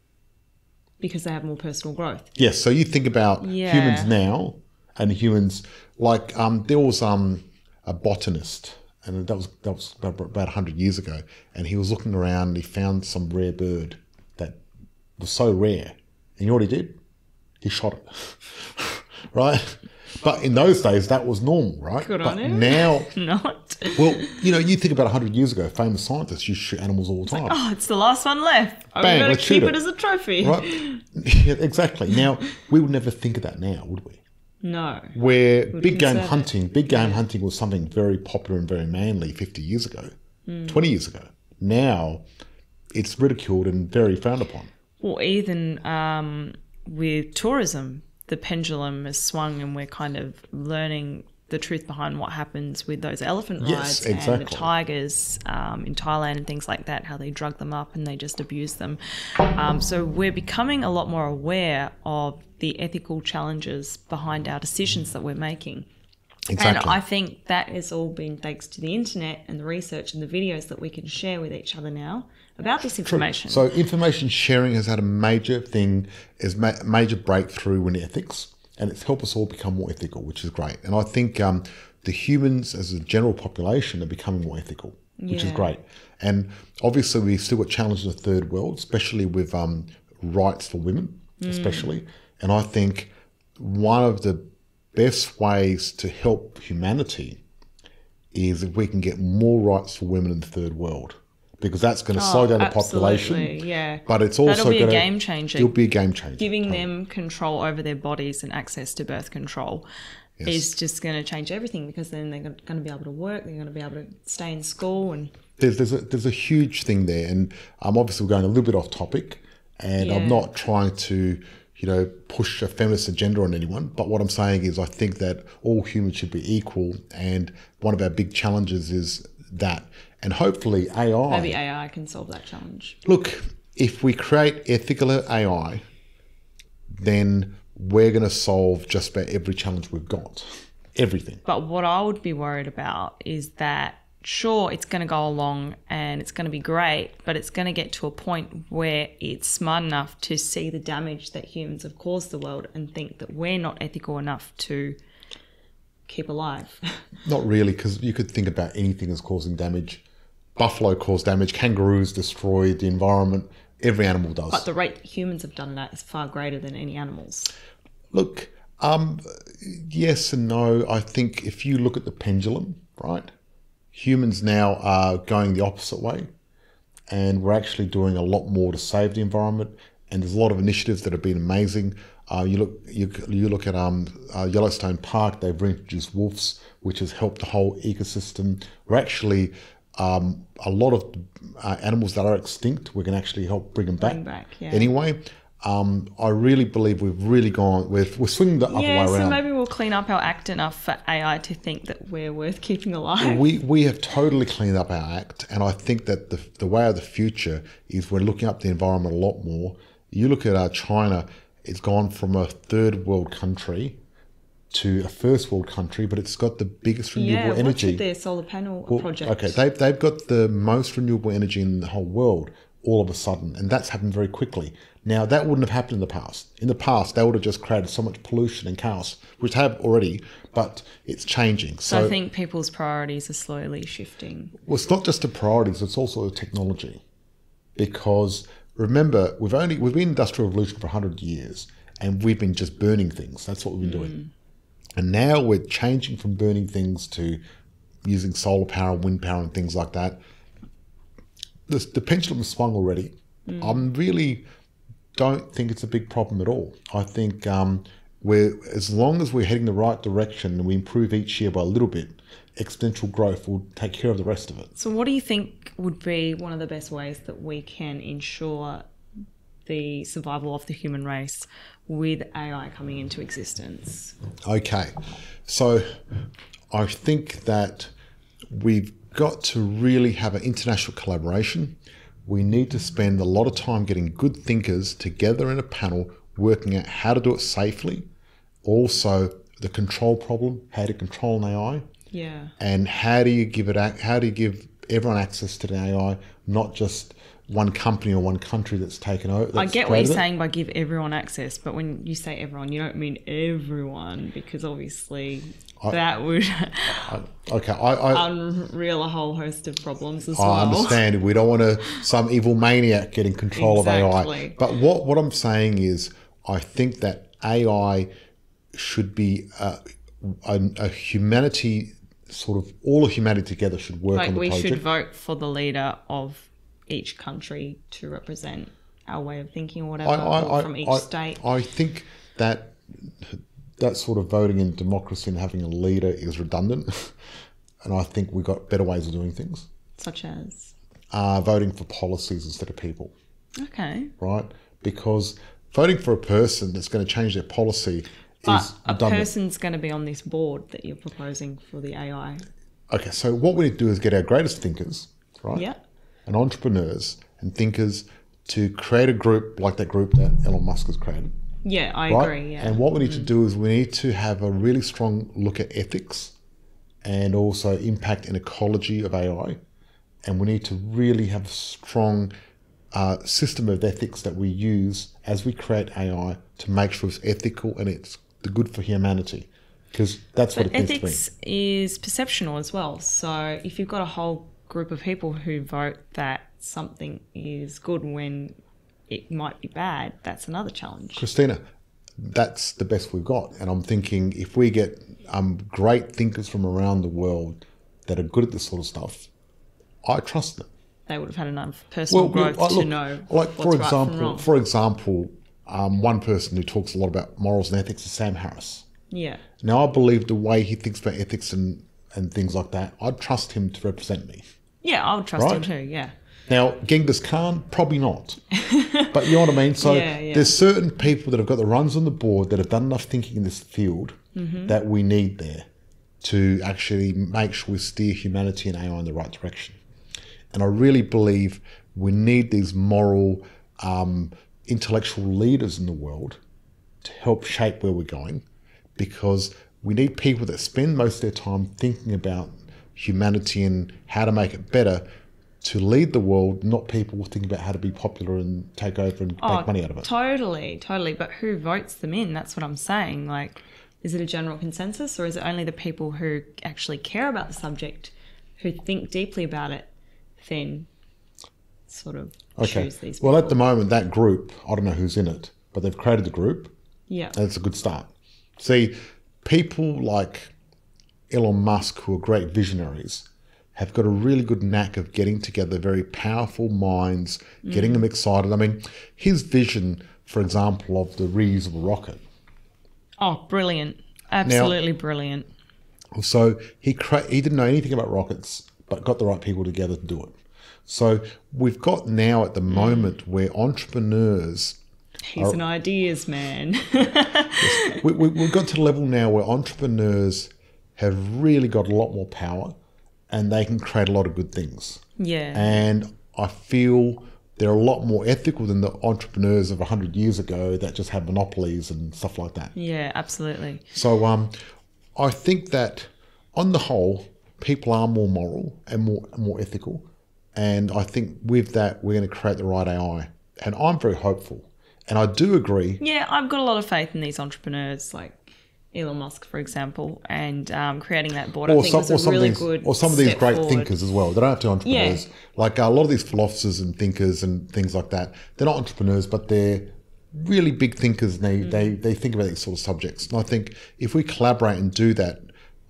Because they have more personal growth. Yes. So you think about humans now and humans, like there was a botanist, and that was about 100 years ago, and he was looking around and he found some rare bird that was so rare. And you know what he did? He shot it. Right? But in those days, that was normal, right? Good but on him. Now, not. Well, you think about 100 years ago, famous scientists used to shoot animals all the time. Oh, it's the last one left. I'm Bang, going to let's shoot keep it it. as a trophy. Right? Yeah, exactly. Now, we would never think of that now, would we? No. Where big game conserve hunting was something very popular and very manly 50 years ago, 20 years ago. Now, it's ridiculed and very frowned upon. Or even with tourism, the pendulum has swung and we're kind of learning the truth behind what happens with those elephant rides and the tigers in Thailand and things like that, how they drug them up and they just abuse them. So we're becoming a lot more aware of the ethical challenges behind our decisions that we're making. Exactly. And I think that has all been thanks to the internet and the research and the videos that we can share with each other now about this information. So information sharing has had a major major breakthrough in ethics, and it's helped us all become more ethical, which is great. And I think the humans as a general population are becoming more ethical, which is great. And obviously we've still got challenges in the third world, especially with rights for women, especially. And I think one of the best ways to help humanity is if we can get more rights for women in the third world, because that's going to slow down the population. Yeah, but it's also that'll be a game changer. It'll be a game changer. Giving them control over their bodies and access to birth control is just going to change everything, because then they're going to be able to work. They're going to be able to stay in school, and there's a huge thing there. And obviously we're going a little bit off topic, and I'm not trying to push a feminist agenda on anyone. But what I'm saying is I think that all humans should be equal. And one of our big challenges is that. And hopefully AI... Maybe AI can solve that challenge. Look, if we create ethical AI, then we're going to solve just about every challenge we've got. Everything. But what I would be worried about is that, sure, it's going to go along and it's going to be great, but it's going to get to a point where it's smart enough to see the damage that humans have caused the world and think that we're not ethical enough to keep alive. Not really, because you could think about anything as causing damage. Buffalo caused damage, kangaroos destroyed the environment, every animal does. But the rate humans have done that is far greater than any animals. Look, yes and no. I think if you look at the pendulum, right, humans now are going the opposite way, and we're actually doing a lot more to save the environment, and there's a lot of initiatives that have been amazing. You look at Yellowstone Park, they've reintroduced wolves, which has helped the whole ecosystem. We're actually... a lot of animals that are extinct, we can actually help bring them back. Yeah. Anyway, I really believe we're swinging the other way around. So maybe we'll clean up our act enough for AI to think that we're worth keeping alive. We have totally cleaned up our act, and I think that the way of the future is we're looking up the environment a lot more. You look at China, it's gone from a third world country to a first world country, but it's got the biggest renewable energy. What's with their solar panel project? Okay, they've got the most renewable energy in the whole world all of a sudden, and that's happened very quickly. Now, that wouldn't have happened in the past. In the past, they would have just created so much pollution and chaos, which have already, but it's changing. So I think people's priorities are slowly shifting. Well, it's not just the priorities, it's also the technology. Because remember, we've been in the Industrial Revolution for 100 years, and we've been just burning things. That's what we've been doing. And now we're changing from burning things to using solar power, wind power, and things like that. The pendulum has swung already. I really don't think it's a big problem at all. I think as long as we're heading the right direction and we improve each year by a little bit, exponential growth will take care of the rest of it. So what do you think would be one of the best ways that we can ensure the survival of the human race with AI coming into existence? Okay, so I think that we've got to really have an international collaboration. We need to spend a lot of time getting good thinkers together in a panel, working out how to do it safely. Also, the control problem, how to control an AI. Yeah. And how do you give everyone access to the AI, not just one company or one country that's taken over. I get what you're saying by give everyone access, but when you say everyone, you don't mean everyone, because obviously that would unreal a whole host of problems as well. I understand. We don't want some evil maniac getting control of AI. But what I'm saying is, I think that AI should be a humanity, sort of all of humanity together should work on the project. We should vote for the leader of each country to represent our way of thinking or whatever, from each state. I think that sort of voting in democracy and having a leader is redundant. And I think we've got better ways of doing things. Such as? Voting for policies instead of people. Okay. Right? Because voting for a person that's going to change their policy is redundant. But a person's going to be on this board that you're proposing for the AI. Okay, so what we need to do is get our greatest thinkers, right? Yeah. And entrepreneurs and thinkers to create a group like that group that Elon Musk has created. Yeah, I agree. Yeah. And what we need to do is we need to have a really strong look at ethics and also impact and ecology of AI. And we need to really have a strong system of ethics that we use as we create AI to make sure it's ethical and it's the good for humanity. Because that's what it needs to be. Ethics is perceptional as well. So if you've got a whole group of people who vote that something is good when it might be bad, that's another challenge. Christina, that's the best we've got. And I'm thinking if we get great thinkers from around the world that are good at this sort of stuff, I trust them. They would have had enough personal growth to know what's right from wrong. For example, one person who talks a lot about morals and ethics is Sam Harris. Yeah. Now, I believe the way he thinks about ethics and things like that, I'd trust him to represent me. Yeah, I would trust him too, yeah. Now, Genghis Khan, probably not. But you know what I mean? So there's certain people that have got the runs on the board that have done enough thinking in this field that we need there to actually make sure we steer humanity and AI in the right direction. And I really believe we need these moral, intellectual leaders in the world to help shape where we're going, because we need people that spend most of their time thinking about humanity and how to make it better to lead the world, not people thinking about how to be popular and take over and make money out of it. Totally. But who votes them in? That's what I'm saying. Like, is it a general consensus, or is it only the people who actually care about the subject, who think deeply about it, then sort of choose these people? Well, at the moment, that group, I don't know who's in it, but they've created the group. Yeah. And it's a good start. See, people like Elon Musk, who are great visionaries, have got a really good knack of getting together very powerful minds, getting them excited. I mean, his vision, for example, of the reusable rocket. Oh, brilliant. Absolutely brilliant. So he didn't know anything about rockets, but got the right people together to do it. So we've got now at the moment where entrepreneurs He's an ideas man. We've got to the level now where entrepreneurs have really got a lot more power and they can create a lot of good things. Yeah. And I feel they're a lot more ethical than the entrepreneurs of 100 years ago that just had monopolies and stuff like that. Yeah, absolutely. So I think that on the whole, people are more moral and more ethical. And I think with that, we're going to create the right AI. And I'm very hopeful. And I do agree. Yeah, I've got a lot of faith in these entrepreneurs, like Elon Musk, for example, and creating that board. I think was a really good or some of these step great forward. thinkers as well. They don't have to be entrepreneurs. Yeah. Like a lot of these philosophers and thinkers and things like that, they're not entrepreneurs, but they're really big thinkers, and they think about these sort of subjects. And I think if we collaborate and do that,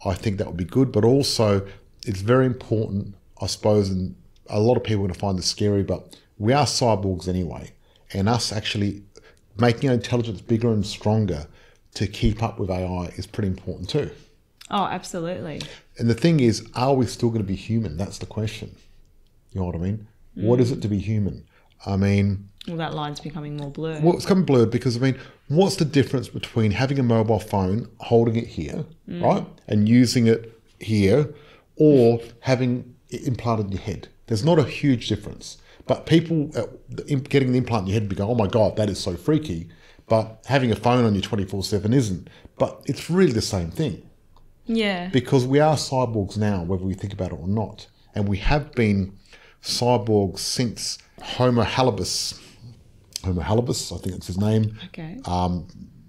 I think that would be good. But also, it's very important, I suppose, and a lot of people are going to find this scary, but we are cyborgs anyway. And us actually making our intelligence bigger and stronger to keep up with AI is pretty important too. Oh, absolutely. And the thing is, are we still going to be human? That's the question. You know what I mean? What is it to be human? I mean... Well, that line's becoming more blurred. Well, it's becoming blurred because, I mean, what's the difference between having a mobile phone, holding it here, right, and using it here, or having it implanted in your head? There's not a huge difference. But people getting the implant in your head be going, oh my God, that is so freaky. But having a phone on you 24/7 isn't. But it's really the same thing. Yeah. Because we are cyborgs now, whether we think about it or not. And we have been cyborgs since Homo habilis, I think that's his name. Okay.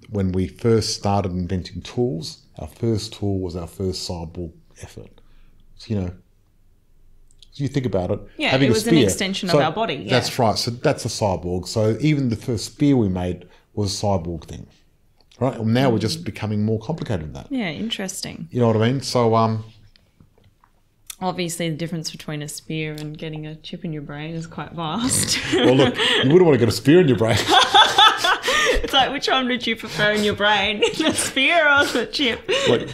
When we first started inventing tools, our first tool was our first cyborg effort. So, you know, so you think about it. Yeah, having it was a spear, an extension of our body. Yeah. That's right. So that's a cyborg. So even the first spear we made was a cyborg thing. Right? And now we're just becoming more complicated than that. Yeah, interesting. You know what I mean? So Obviously, the difference between a spear and getting a chip in your brain is quite vast. well, look, you wouldn't want to get a spear in your brain. It's like, which one would you prefer in your brain? The spear or the chip? But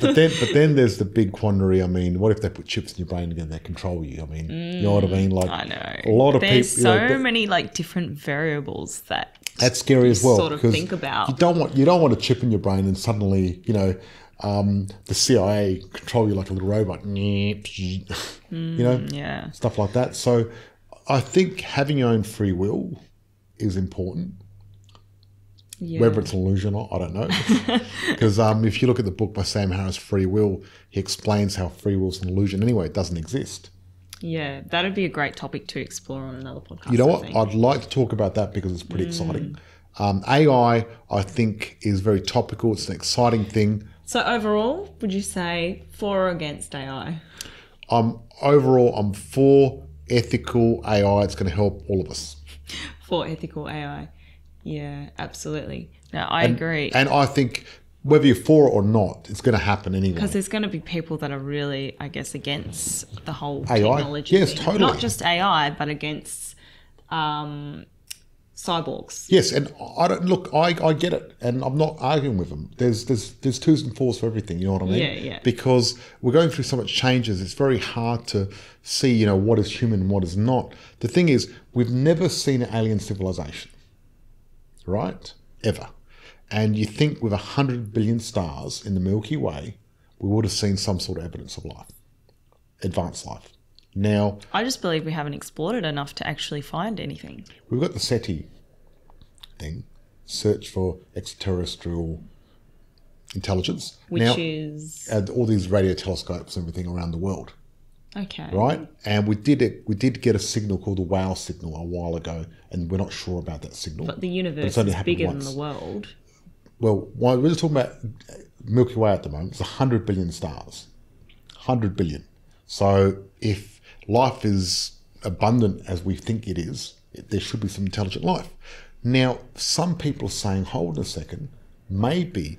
then there's the big quandary. I mean, what if they put chips in your brain and they control you? I mean, you know what I mean? Like, I know. A lot of There's people. so many like different variables that that's scary as well. sort of because think about. You don't want a chip in your brain and suddenly, you know, the CIA control you like a little robot. You know, Yeah. stuff like that. So I think having your own free will is important. Yeah. Whether it's an illusion or not, I don't know. Because if you look at the book by Sam Harris, Free Will, he explains how free will is an illusion. Anyway, it doesn't exist. Yeah, that'd be a great topic to explore on another podcast. You know I what? think. I'd like to talk about that because it's pretty exciting. AI, I think, is very topical. It's an exciting thing. So overall, would you say for or against AI? Overall, I'm for ethical AI. It's going to help all of us. For ethical AI. Yeah, absolutely. No, I agree. And I think whether you're for it or not, it's going to happen anyway. Because there's going to be people that are really, I guess, against the whole AI? technology Yes, thing. totally. Not just AI, but against cyborgs. Yes, and I get it, and I'm not arguing with them. There's twos and fours for everything. You know what I mean? Yeah, yeah. Because we're going through so much changes. It's very hard to see, you know, what is human and what is not. The thing is, we've never seen an alien civilization, right? Ever. And you think with 100 billion stars in the Milky Way, we would have seen some sort of evidence of life, advanced life. Now, I just believe we haven't explored it enough to actually find anything. we've got the SETI thing, search for extraterrestrial intelligence. Which now, is... all these radio telescopes and everything around the world, Okay. right? And we did get a signal called the WOW signal a while ago, and we're not sure about that signal. But the universe it's only is happened bigger once. than the world. Well, we're just talking about Milky Way at the moment. It's 100 billion stars. 100 billion. So if life is abundant as we think it is, there should be some intelligent life. Now, some people are saying, hold on a second, maybe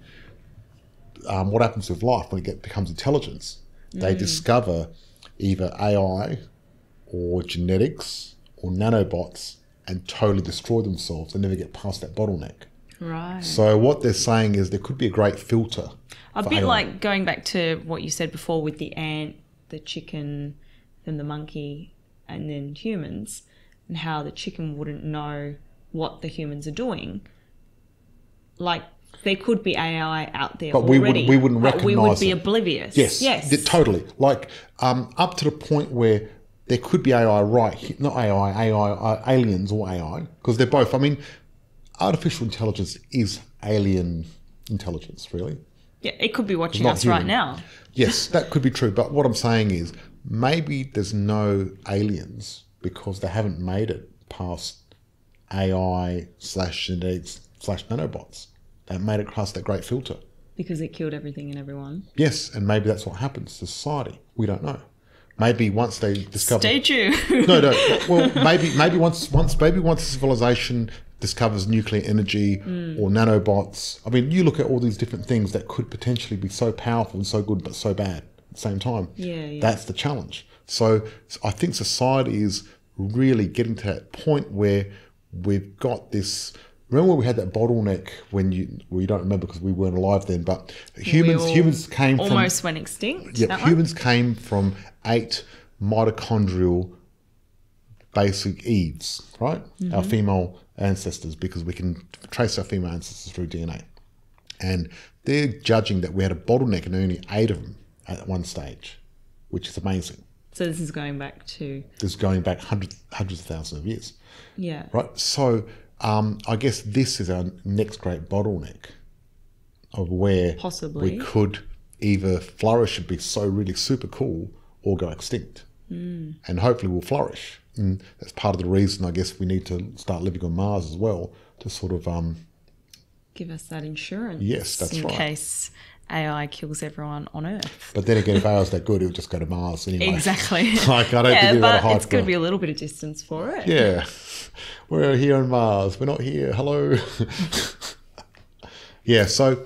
what happens with life when it becomes intelligence, they discover either AI or genetics or nanobots and totally destroy themselves and never get past that bottleneck. Right. So what they're saying is there could be a great filter. A for bit AI. like going back to what you said before with the ant, the chicken, then the monkey, and then humans, and how the chicken wouldn't know what the humans are doing. like there could be AI out there but already. we wouldn't but recognise we would be it. oblivious. Yes, totally. Like up to the point where there could be AI, right? Not AI, aliens or AI, because they're both. I mean, artificial intelligence is alien intelligence, really. Yeah, it could be watching us right now. Yes, that could be true. But what I'm saying is maybe there's no aliens because they haven't made it past AI/genetics/nanobots. They haven't made it past that great filter. Because it killed everything and everyone. Yes, and maybe that's what happens to society. We don't know. Maybe once they discover. Stay tuned. No. Well, maybe once civilization discovers nuclear energy or nanobots. I mean, you look at all these different things that could potentially be so powerful and so good, but so bad at the same time. Yeah. That's the challenge. So I think society is really getting to that point where we've got this. Remember when we had that bottleneck when you don't remember because we weren't alive then, but humans came from almost went extinct. Yeah, humans came from 8 mitochondrial basic Eves, right? Mm-hmm. Our female ancestors, because we can trace our female ancestors through DNA. And they're judging that we had a bottleneck and only 8 of them at one stage, which is amazing. So this is going back hundreds of thousands of years. Yeah. Right. So I guess this is our next great bottleneck of where possibly we could either flourish and be so really super cool or go extinct. And hopefully we'll flourish. And that's part of the reason I guess we need to start living on Mars as well to sort of give us that insurance. Yes, that's right. In case AI kills everyone on Earth. But then again, if AI's that good, it'll just go to Mars anyway. Exactly. Like, I don't think but hype it's going to be a little bit of distance for it. Yeah. We're here on Mars. We're not here. Hello. Yeah, so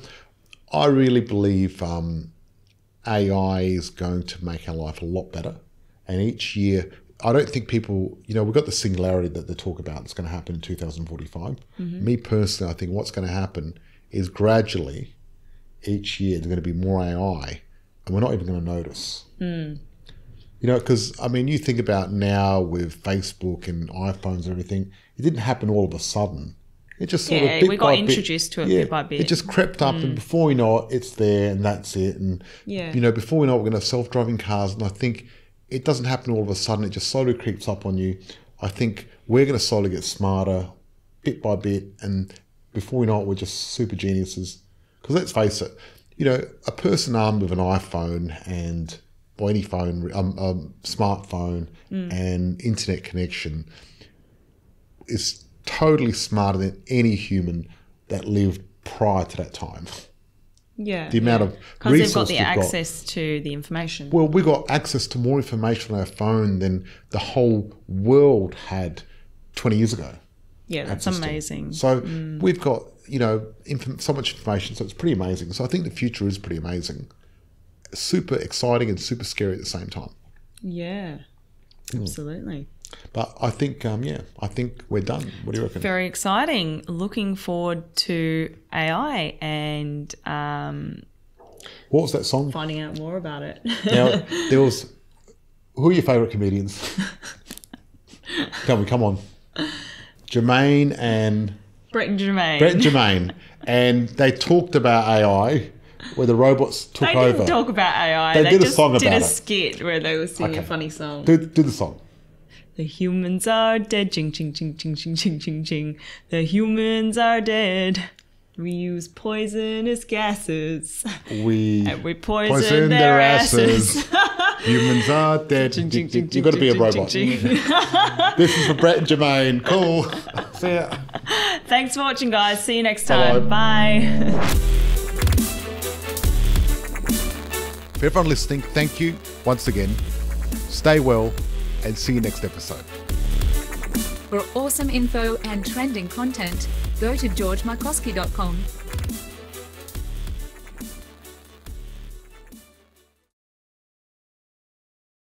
I really believe AI is going to make our life a lot better. And each year, I don't think people, we've got the singularity that they talk about that's going to happen in 2045. Mm-hmm. Me personally, I think what's going to happen is gradually, each year, there's going to be more AI and we're not even going to notice. Because, I mean, you think about now with Facebook and iPhones and everything, it didn't happen all of a sudden. It just sort of bit we got introduced to it bit by bit. It just crept up and before we know it, it's there and that's it. And, before we know it, we're going to have self-driving cars. And I think it doesn't happen all of a sudden. It just slowly creeps up on you. I think we're going to slowly get smarter bit by bit. And before we know it, we're just super geniuses. Because let's face it, a person armed with an iPhone or any phone, smartphone and internet connection is totally smarter than any human that lived prior to that time. Yeah. The amount of because they've got resources the access to the information. Well, we got access to more information on our phone than the whole world had 20 years ago. Yeah, that's amazing. So we've got, so much information, so it's pretty amazing. So I think the future is pretty amazing. Super exciting and super scary at the same time. Yeah, absolutely. But I think, I think we're done. What do you reckon? Very exciting. Looking forward to AI and what was that song? Finding out more about it. Now, who are your favourite comedians? Come on. Jermaine and... Brett and Jermaine. Brett and Jermaine. And they talked about AI, where the robots took over. They didn't talk about AI. They did a song about it. They did a skit where they were singing a funny song. Do the song. The humans are dead. Ching, ching, ching, ching, ching, ching, ching, ching. The humans are dead. We use poisonous gases. We poison their asses. Humans are dead. You've got to be a robot. This is for Brett and Jermaine. Cool. See ya. Thanks for watching, guys. See you next time. Bye. For everyone listening, thank you once again. Stay well and see you next episode. For awesome info and trending content, go to georgemarkoski.com.